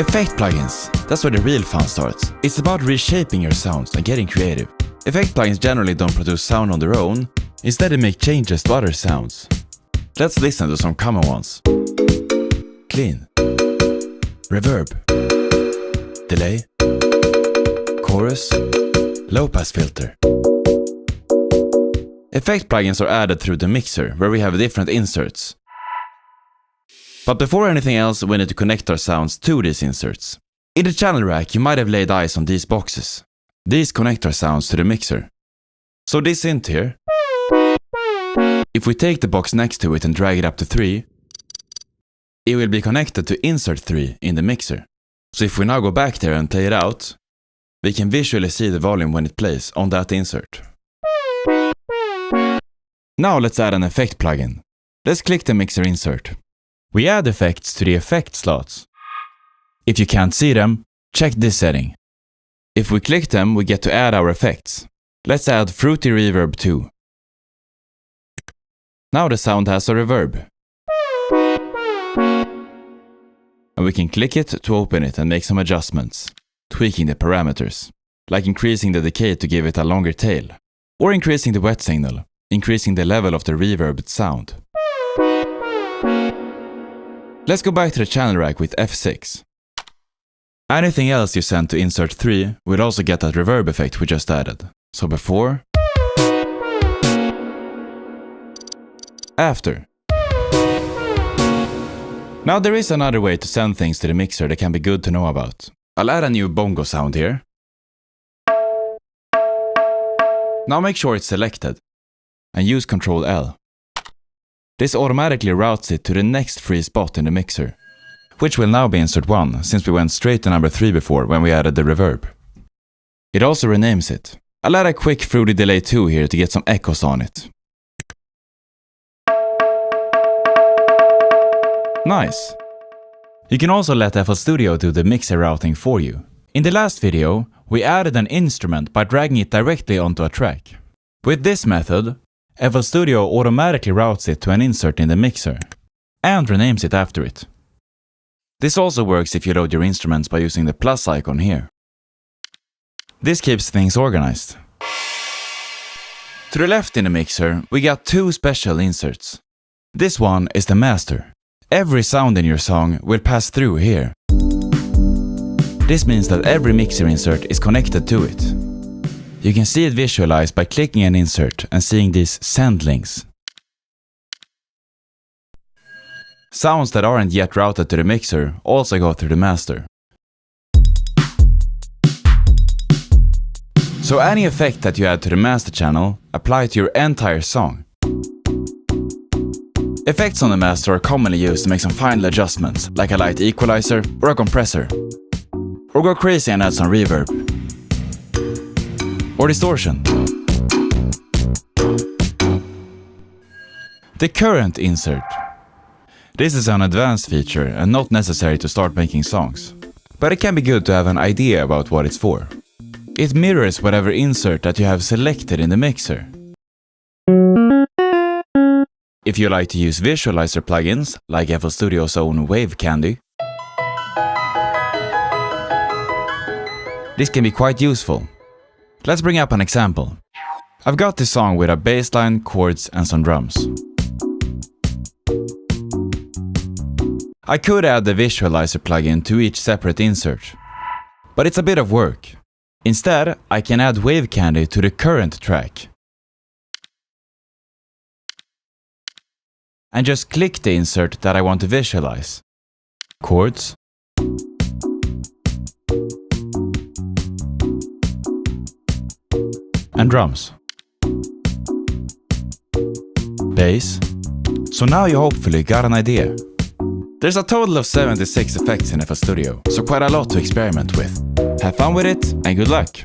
Effect plugins, that's where the real fun starts. It's about reshaping your sounds and getting creative. Effect plugins generally don't produce sound on their own, instead they make changes to other sounds. Let's listen to some common ones. Clean, reverb, delay, chorus, low pass filter. Effect plugins are added through the mixer, where we have different inserts. But before anything else, we need to connect our sounds to these inserts. In the channel rack, you might have laid eyes on these boxes. These connect our sounds to the mixer. So this synth here, if we take the box next to it and drag it up to 3, it will be connected to insert 3 in the mixer. So if we now go back there and play it out, we can visually see the volume when it plays on that insert. Now let's add an effect plugin. Let's click the mixer insert. We add effects to the effect slots. If you can't see them, check this setting. If we click them, we get to add our effects. Let's add Fruity Reverb 2. Now the sound has a reverb. And we can click it to open it and make some adjustments, tweaking the parameters, like increasing the decay to give it a longer tail, or increasing the wet signal, increasing the level of the reverbed sound. Let's go back to the channel rack with F6. Anything else you send to insert 3 will also get that reverb effect we just added. So before, after. Now there is another way to send things to the mixer that can be good to know about. I'll add a new bongo sound here. Now make sure it's selected and use Ctrl L. This automatically routes it to the next free spot in the mixer, which will now be insert 1 since we went straight to number 3 before when we added the reverb. It also renames it. I'll add a quick Fruity Delay 2 here to get some echoes on it. Nice! You can also let FL Studio do the mixer routing for you. In the last video, we added an instrument by dragging it directly onto a track. With this method, FL Studio automatically routes it to an insert in the mixer, and renames it after it. This also works if you load your instruments by using the plus icon here. This keeps things organized. To the left in the mixer, we got 2 special inserts. This one is the master. Every sound in your song will pass through here. This means that every mixer insert is connected to it. You can see it visualized by clicking an insert and seeing these send links. Sounds that aren't yet routed to the mixer also go through the master. So any effect that you add to the master channel, apply to your entire song. Effects on the master are commonly used to make some final adjustments, like a light equalizer or a compressor. Or go crazy and add some reverb. Or distortion. The current insert. This is an advanced feature and not necessary to start making songs, but it can be good to have an idea about what it's for. It mirrors whatever insert that you have selected in the mixer. If you like to use visualizer plugins, like FL Studio's own Wave Candy, this can be quite useful. Let's bring up an example. I've got this song with a bass line, chords, and some drums. I could add the visualizer plugin to each separate insert, but it's a bit of work. Instead, I can add Wave Candy to the current track. And just click the insert that I want to visualize. Chords. And drums. Bass. So now you hopefully got an idea. There's a total of 76 effects in FL Studio, so quite a lot to experiment with. Have fun with it and good luck!